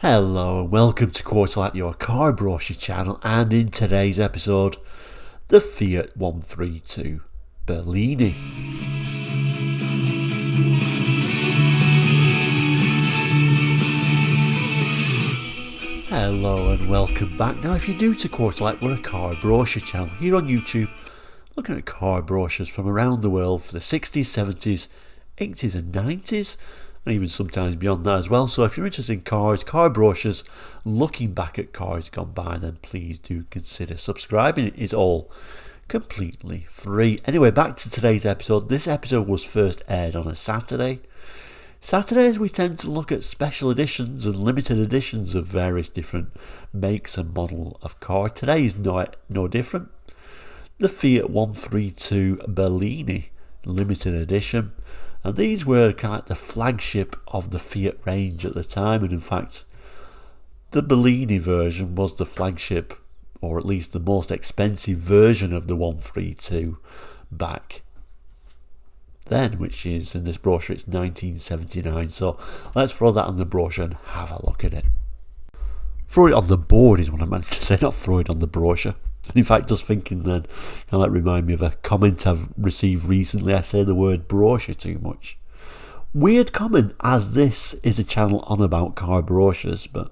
Hello and welcome to Quarterlight, your car brochure channel, and in today's episode, the Fiat 132 Bellini. Hello and welcome back. Now if you're new to Quarterlight, we're a car brochure channel here on YouTube, looking at car brochures from around the world for the 60s, 70s, 80s and 90s. And even sometimes beyond that as well. So if you're interested in cars, car brochures, looking back at cars gone by, then please do consider subscribing. It is all completely free. Anyway, back to today's episode. This episode was first aired on a Saturday. Saturdays we tend to look at special editions and limited editions of various different makes and model of car. Today is no different. The Fiat 132 Bellini limited edition. And these were kind of like the flagship of the Fiat range at the time, and in fact the Bellini version was the flagship, or at least the most expensive version of the 132 back then, which is, in this brochure, it's 1979. So let's throw that on the brochure and have a look at it. Throw it on the board is what I meant to say, not throw it on the brochure. And in fact, just thinking then, kind of like remind me of a comment I've received recently. I say the word brochure too much. Weird comment, as this is a channel on about car brochures, but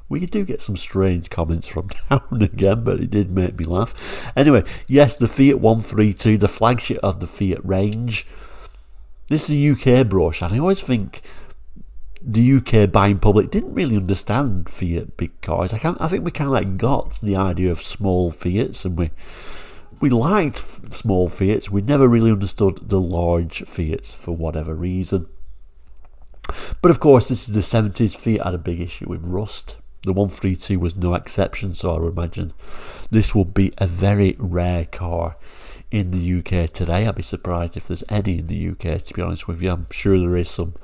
we do get some strange comments from now and again, but it did make me laugh. Anyway, yes, the Fiat 132, the flagship of the Fiat range. This is a UK brochure, and I always think the UK buying public didn't really understand Fiat big cars. I think we kind of like got the idea of small Fiats, and we liked small Fiats. We never really understood the large Fiats for whatever reason. But of course, this is the 70s. Fiat had a big issue with rust. The 132 was no exception, so I would imagine this will be a very rare car in the UK today. I'd be surprised if there's any in the UK, to be honest with you. I'm sure there is some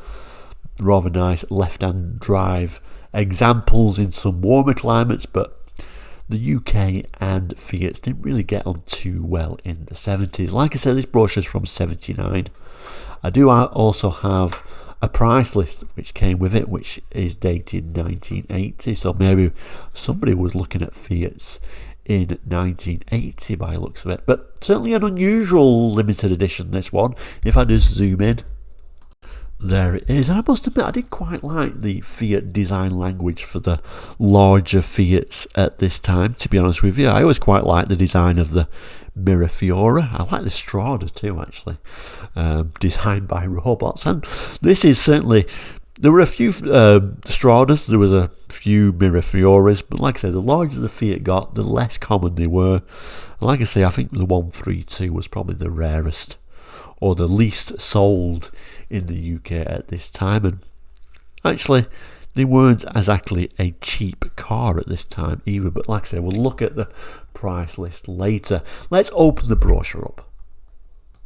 rather nice left-hand drive examples in some warmer climates, but the UK and Fiat didn't really get on too well in the 70s. Like I said, this brochure is from 79. I do also have a price list which came with it, which is dated 1980, so maybe somebody was looking at Fiats in 1980 by the looks of it. But certainly an unusual limited edition, this one. If I just zoom in, there it is. And I must admit, I did quite like the Fiat design language for the larger Fiats at this time, to be honest with you. I always quite like the design of the Mirafiora. I like the Strada too, actually, designed by robots. And this is certainly, there were a few Stradas, there was a few Mirafioras, but like I said, the larger the Fiat got, the less common they were. And like I say, I think the 132 was probably the rarest, or the least sold in the UK at this time. And actually, they weren't exactly a cheap car at this time either. But like I said, we'll look at the price list later. Let's open the brochure up.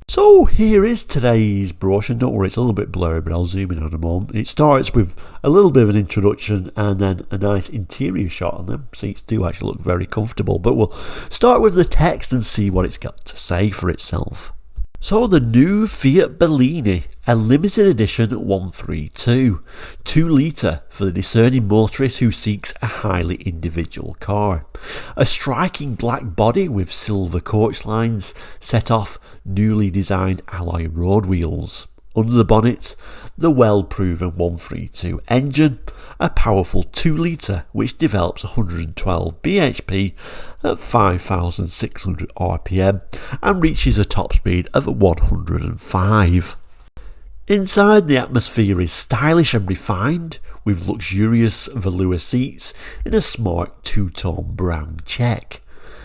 So here is today's brochure. Don't worry, it's a little bit blurry, but I'll zoom in on a moment. It starts with a little bit of an introduction and then a nice interior shot on them. Seats do actually look very comfortable, but we'll start with the text and see what it's got to say for itself. So the new Fiat Bellini, a limited edition 132, 2 litre for the discerning motorist who seeks a highly individual car. A striking black body with silver coach lines set off newly designed alloy road wheels. Under the bonnet, the well-proven 132 engine, a powerful 2 litre which develops 112 bhp at 5,600 rpm and reaches a top speed of 105. Inside, the atmosphere is stylish and refined, with luxurious velour seats in a smart two-tone brown check,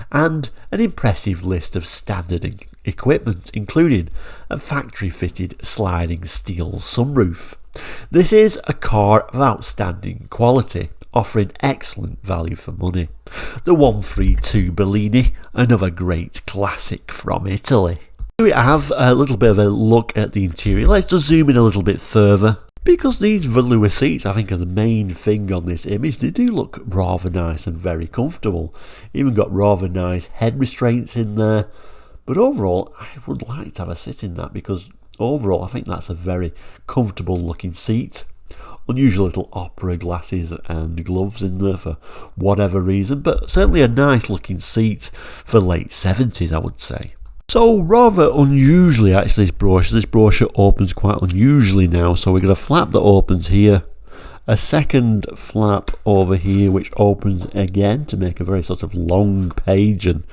and an impressive list of standard equipment, including a factory-fitted sliding steel sunroof. This is a car of outstanding quality, offering excellent value for money. The 132 Bellini, another great classic from Italy. Here we have a little bit of a look at the interior. Let's just zoom in a little bit further. Because these velour seats, I think, are the main thing on this image, they do look rather nice and very comfortable. Even got rather nice head restraints in there. But overall, I would like to have a sit in that, because overall I think that's a very comfortable looking seat. unusual little opera glasses and gloves in there for whatever reason, but certainly a nice looking seat for late 70s, I would say. So rather unusually, actually, this brochure opens quite unusually now. So we've got a flap that opens here, a second flap over here which opens again to make a very sort of long page and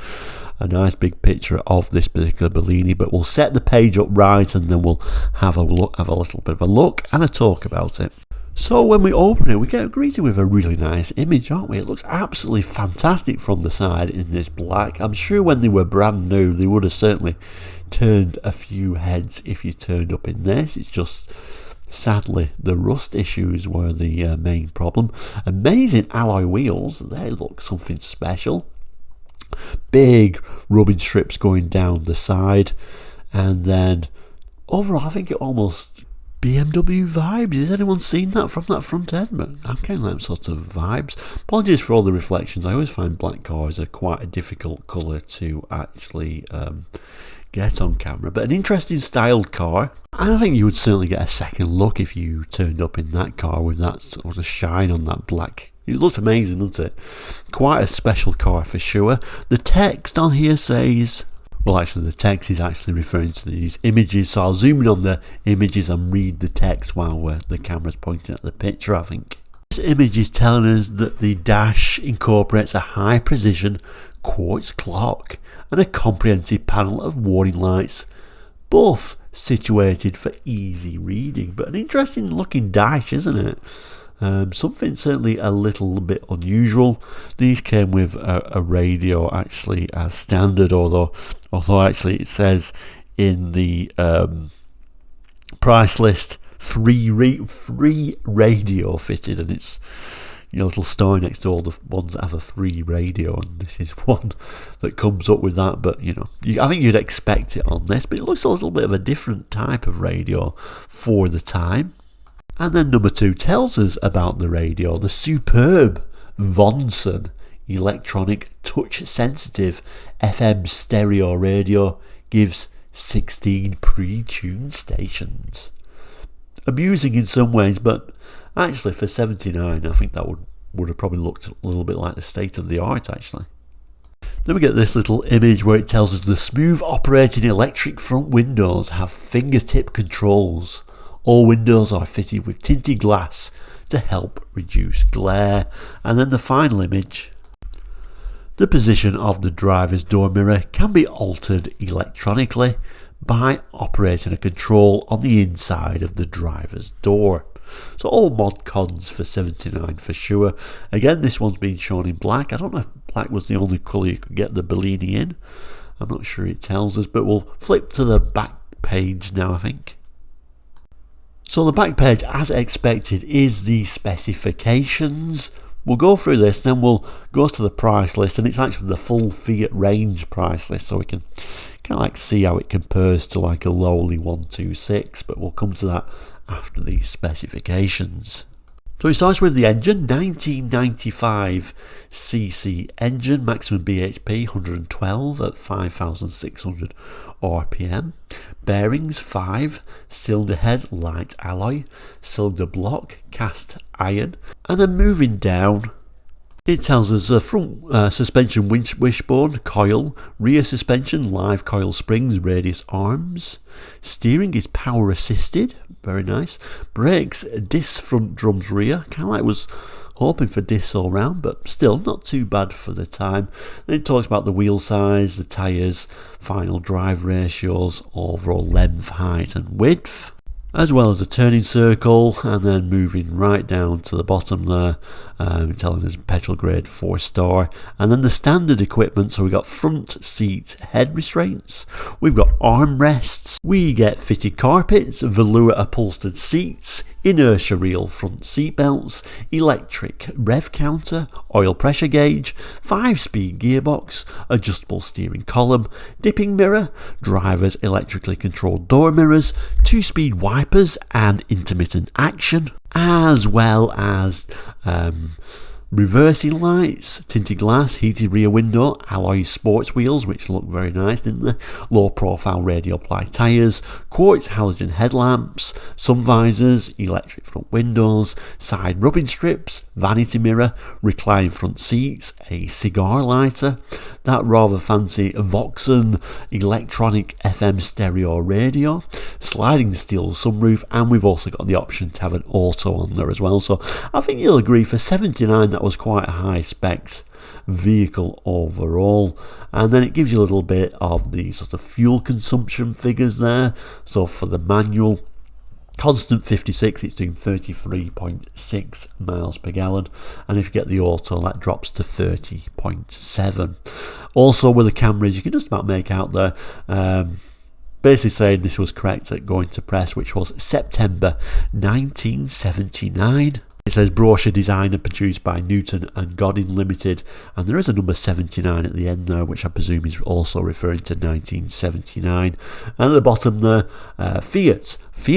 a nice big picture of this particular Bellini. But we'll set the page up right and then we'll have a little bit of a look and a talk about it. So when we open it, we get greeted with a really nice image, aren't we? It looks absolutely fantastic from the side in this black. I'm sure when they were brand new, they would have certainly turned a few heads if you turned up in this. It's just, sadly, the rust issues were the main problem. Amazing alloy wheels. They look something special. Big rubbing strips going down the side. And then overall, I think it almost BMW vibes. Has anyone seen that from that front end? But I'm getting them sort of vibes. Apologies for all the reflections. I always find black cars are quite a difficult colour to actually get on camera. But an interesting styled car. And I think you would certainly get a second look if you turned up in that car with that sort of shine on that black. It looks amazing, doesn't it? Quite a special car for sure. The text on here says... Well, actually, the text is actually referring to these images, so I'll zoom in on the images and read the text while the camera's pointing at the picture, I think. This image is telling us that the dash incorporates a high-precision quartz clock and a comprehensive panel of warning lights, both situated for easy reading. But an interesting looking dash, isn't it? Something certainly a little bit unusual. These came with a radio actually as standard, although actually it says in the price list free radio fitted, and it's a little story next to all the ones that have a free radio, and this is one that comes up with that. But I think you'd expect it on this, but it looks a little bit of a different type of radio for the time. And then number 2 tells us about the radio. The superb Vonson electronic touch-sensitive FM stereo radio gives 16 pre-tuned stations. Amusing in some ways, but actually for 79, I think that would have probably looked a little bit like the state of the art, actually. Then we get this little image where it tells us the smooth operating electric front windows have fingertip controls. All windows are fitted with tinted glass to help reduce glare. And then the final image. The position of the driver's door mirror can be altered electronically by operating a control on the inside of the driver's door. So all mod cons for 79 for sure. Again, this one's been shown in black. I don't know if black was the only colour you could get the Bellini in. I'm not sure it tells us, but we'll flip to the back page now, I think. So the back page, as expected, is the specifications. We'll go through this, then we'll go to the price list, and it's actually the full Fiat range price list, so we can kind of like see how it compares to like a lowly 126, but we'll come to that after these specifications. So it starts with the engine, 1995cc engine, maximum bhp 112 at 5,600 RPM. Bearings 5, cylinder head light alloy, cylinder block cast iron. And then moving down, it tells us front suspension wishbone coil, rear suspension live coil springs, radius arms. Steering is power assisted, very nice. Brakes, disc front drums rear, kind of like was hoping for discs all round, but still not too bad for the time. Then it talks about the wheel size, the tyres, final drive ratios, overall length, height and width, as well as a turning circle, and then moving right down to the bottom there, telling us petrol grade 4-star, and then the standard equipment. So we've got front seat head restraints, we've got armrests, we get fitted carpets, velour upholstered seats, inertia reel front seat belts, electric rev counter, oil pressure gauge, 5-speed gearbox, adjustable steering column, dipping mirror, driver's electrically controlled door mirrors, 2-speed wipers and intermittent action, as well as Reversing lights, tinted glass, heated rear window, alloy sports wheels, which look very nice, didn't they? Low profile radial ply tyres, quartz halogen headlamps, sun visors, electric front windows, side rubbing strips, vanity mirror, reclined front seats, a cigar lighter, that rather fancy Voxen electronic FM stereo radio, sliding steel sunroof, and we've also got the option to have an auto on there as well. So I think you'll agree for 79 that was quite a high specs vehicle overall. And then it gives you a little bit of the sort of fuel consumption figures there. So for the manual, constant 56, it's doing 33.6 miles per gallon, and if you get the auto, that drops to 30.7. Also with the cameras, you can just about make out there basically saying this was correct at going to press, which was September 1979. It says Brochure designed and produced by Newton and Godin Limited, and there is a number 79 at the end there, which I presume is also referring to 1979. And at the bottom there, Fiat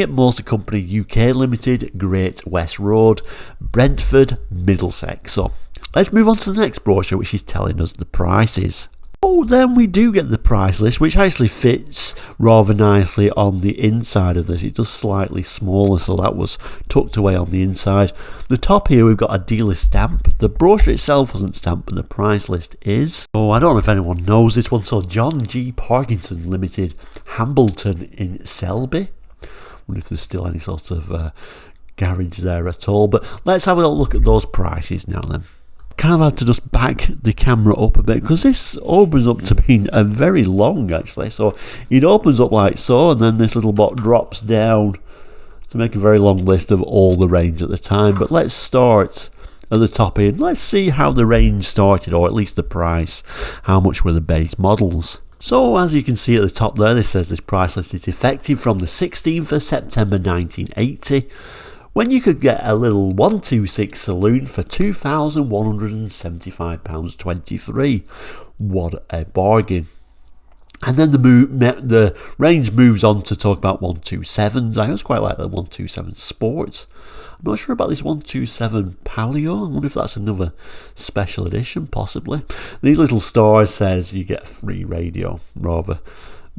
Motor Company UK Limited, Great West Road, Brentford, Middlesex. So let's move on to the next brochure, which is telling us the prices. Oh, then we do get the price list, which actually fits rather nicely on the inside of this. It's just slightly smaller, so that was tucked away on the inside. The top here, we've got a dealer stamp. The brochure itself wasn't stamped, but the price list is. Oh, I don't know if anyone knows this one. So John G. Parkinson Limited, Hambleton in Selby. I wonder if there's still any sort of garage there at all. But let's have a look at those prices now then. Kind of had to just back the camera up a bit because this opens up to being a very long actually. So it opens up like so, and then this little box drops down to make a very long list of all the range at the time. But let's start at the top here. Let's see how the range started, or at least the price. How much were the base models? So as you can see at the top there, this says this price list is effective from the 16th of September 1980. When you could get a little 126 saloon for £2,175.23. What a bargain. And then the range moves on to talk about 127s. I always quite like the 127 Sports. I'm not sure about this 127 Palio. I wonder if that's another special edition, possibly. These little stars says you get a free radio, rather,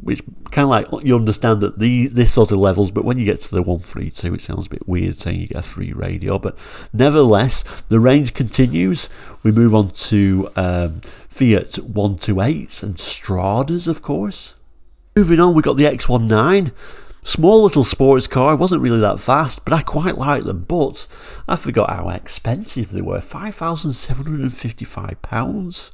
which kind of like you understand at this sort of levels, but when you get to the 132, it sounds a bit weird saying you get a free radio. But nevertheless, the range continues. We move on to Fiat 128s and Stradas, of course. Moving on, we got the X19. Small little sports car, wasn't really that fast, but I quite like them. But I forgot how expensive they were. £5,755.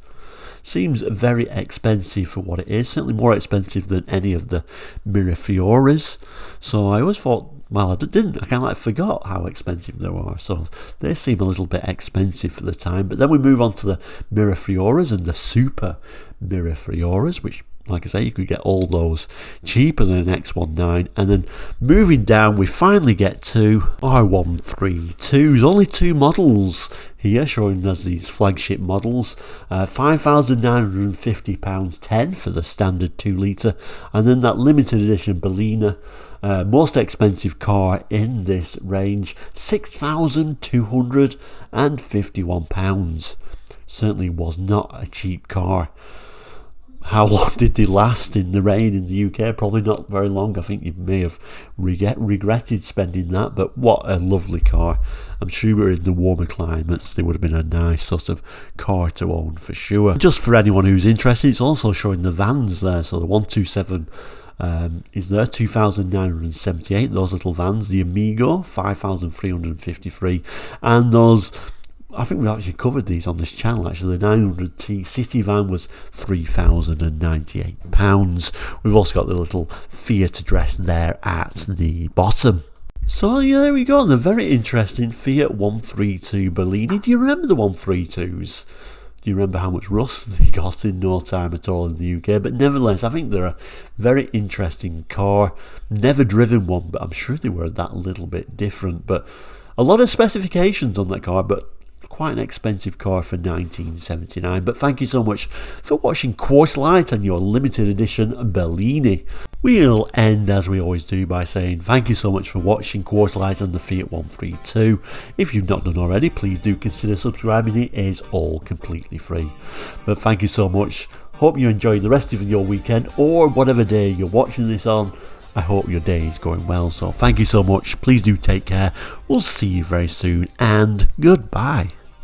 Seems very expensive for what it is. Certainly more expensive than any of the Mirafioris. So I always thought, well, I kind of like forgot how expensive they were. So they seem a little bit expensive for the time. But then we move on to the Mirafioris and the Super Mirafioris, which, like I say, you could get all those cheaper than an X19. And then moving down, we finally get to R132s. Only two models here, showing us these flagship models. £5,950.10 for the standard 2 litre. And then that limited edition Bellini, most expensive car in this range, £6,251. Certainly was not a cheap car. How long did they last in the rain in the UK? Probably not very long. I think you may have regretted spending that, but what a lovely car. I'm sure in the warmer climates they would have been a nice sort of car to own for sure. Just for anyone who's interested, it's also showing the vans there. So the 127 is there, 2,978, those little vans. The Amigo, 5,353, and those, I think we've actually covered these on this channel actually. The 900T City van was £3,098. We've also got the little Fiat address there at the bottom. So yeah, there we go, the very interesting Fiat 132 Bellini. Do you remember the 132s? Do you remember how much rust they got in no time at all in the UK? But nevertheless, I think they're a very interesting car. Never driven one, but I'm sure they were that little bit different. But a lot of specifications on that car, but quite an expensive car for 1979. But thank you so much for watching Quartz Light and your limited edition Bellini. We'll end as we always do by saying thank you so much for watching Quarterlight on the Fiat 132. If you've not done already, please do consider subscribing. It is all completely free. But thank you so much. Hope you enjoy the rest of your weekend, or whatever day you're watching this on. I hope your day is going well. So thank you so much. Please do take care. We'll see you very soon, and goodbye.